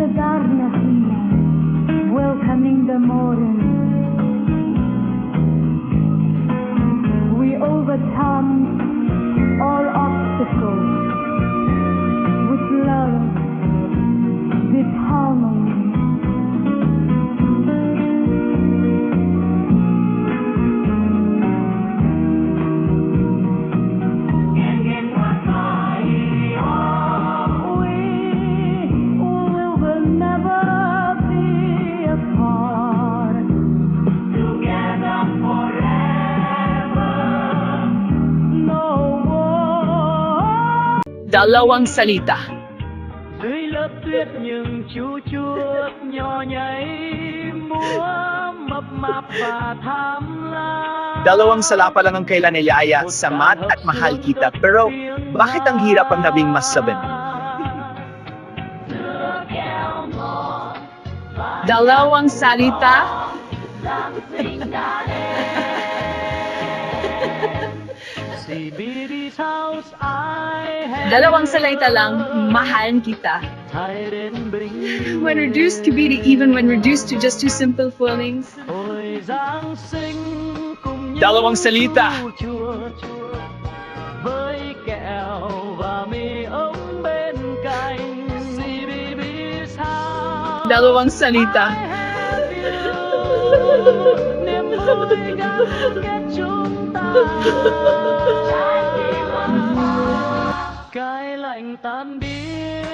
darna himlen, welcoming the morning. We overcome all obstacles with love, with harmony. Dalawang salita. Dưới lớp tuyết những chú chuột nhỏ nhảy múa mập mạp và tham lam. Dalawang sala pa lang ang kailan nilaya sa mat at mahal kita, pero bakit ang hirap ang nabing mas sabihin? Dalawang salita. CBD's house I have Dalawang salita lang, mahal kita. hãy đến bình When reduced to beauty, even when reduced to just two simple feelings. hồi Giáng sinh cùng những Dalawang salita. chú chuột với kẹo và mì ống bên cạnh CBD's house. Dalawang salita. Niềm vui gắn kết chúng ta. Cái lạnh tan biến.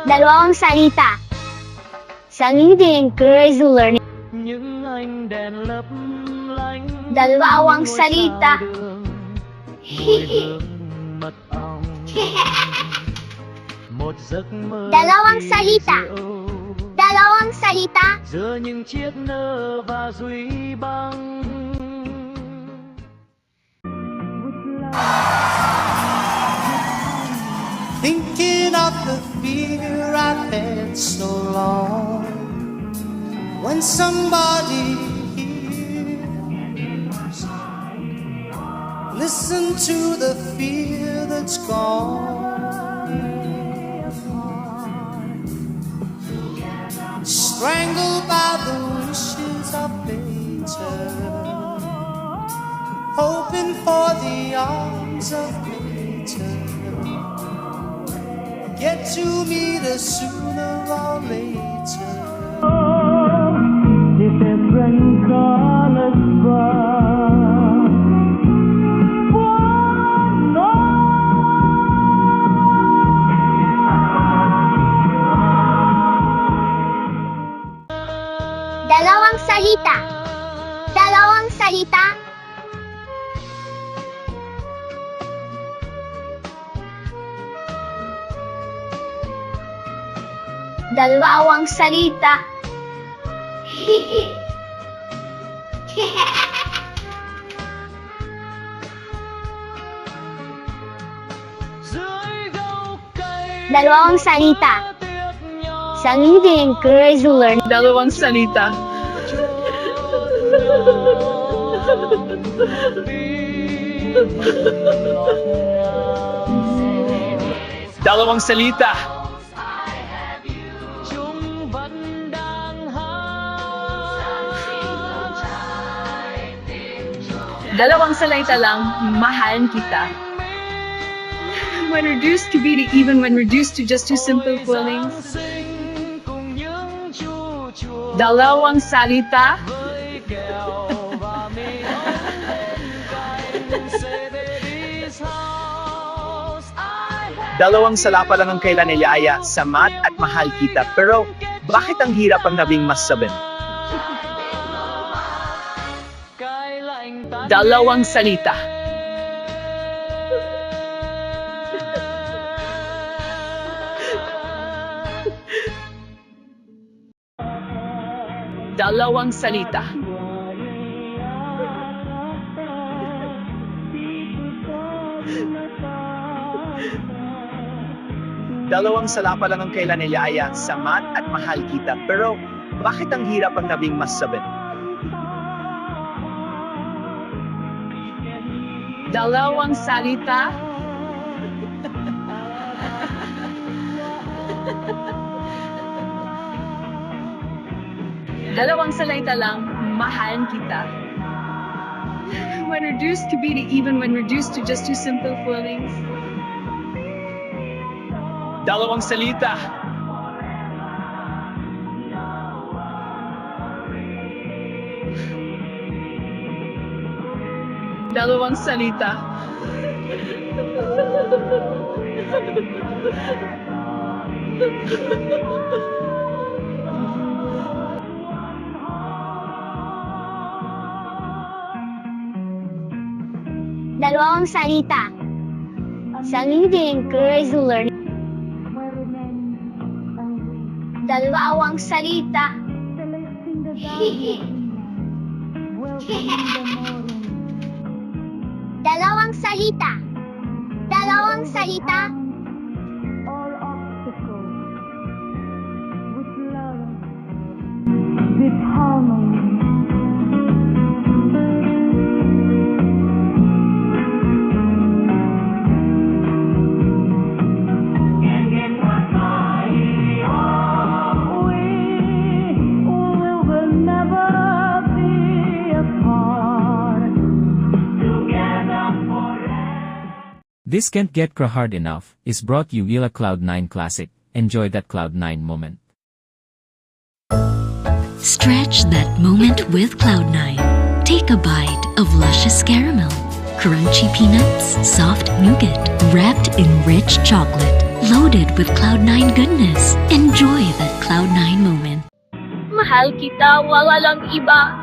Dalawang salita. Sa ngiti encourage learning. Những ánh đèn lấp lánh. Dalawang ngôi salita. sao đường, mùi hương mật ong. Một giấc mơ Dalawang kỳ salita. diệu. Dalawang salita. Giữa những chiếc nơ và duy băng. Thinking of the fear I've had so long. When somebody hears, listen to the fear that's gone. Strangled by the wishes of nature, hoping for the arms of nature. Get to meet us sooner or later. The different colors burn. One Dalawang salita. Dalawang salita. Dalawang salita. Dưới gốc cây Dalawang salita. tuyết nhỏ. Sa ngiti encourage learning. Dalawang salita. Dalawang salita. Chúng vẫn đang hát. Dalawang salita lang, mahal kita. When reduced to beauty, even when reduced to just two simple feelings. Sinh cùng những chú chuột Dalawang salita. với kẹo và mì ống bên cạnh CBD's house. I have Dalawang sala pa lang ang kailan nilaya sa mat at mahal kita, pero bakit ang hirap ang nabing mas sabihin? cái lạnh tan Dalawang salita. Dalawang salita. Dalawang sala pa lang ang kailan nilaya sa mat at mahal kita, pero bakit ang hirap ang nabing mas sabihin? Dalawang salita. Dalawang salita lang, mahal kita. When reduced to be the even, when reduced to just two simple feelings. Dalawang salita. Dalawang salita. Dalawang salita. Isang hindi encourage learning. where remains unreached. Dalawang salita. Selecting the darkness, welcoming the morning. Dalawang salita. Dalawang salita. All obstacles with love, with harmony. We will never be apart. This Can't Get Hard Enough is brought you via Cloud9 Classic. Enjoy that Cloud9 moment. Stretch that moment with Cloud9. Take a bite of luscious caramel, crunchy peanuts, soft nougat, wrapped in rich chocolate, loaded with Cloud9 goodness. Enjoy that Cloud9 moment. Mahal kita, wala lang iba.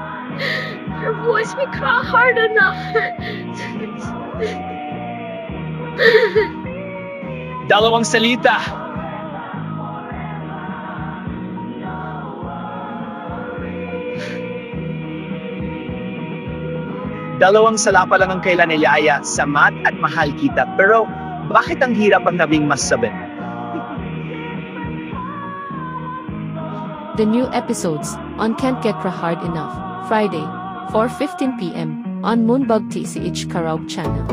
Your voice may cry hard enough. Dalawang salita. Dalawang sala pa lang ang kaila ni Yaya sa Matt at Mahal Kita. Pero bakit ang hirap ang nabing masabi? The new episodes on Can't Get Hard Enough, Friday, 4:15 p.m. on Moonbug TCH Karaoke channel.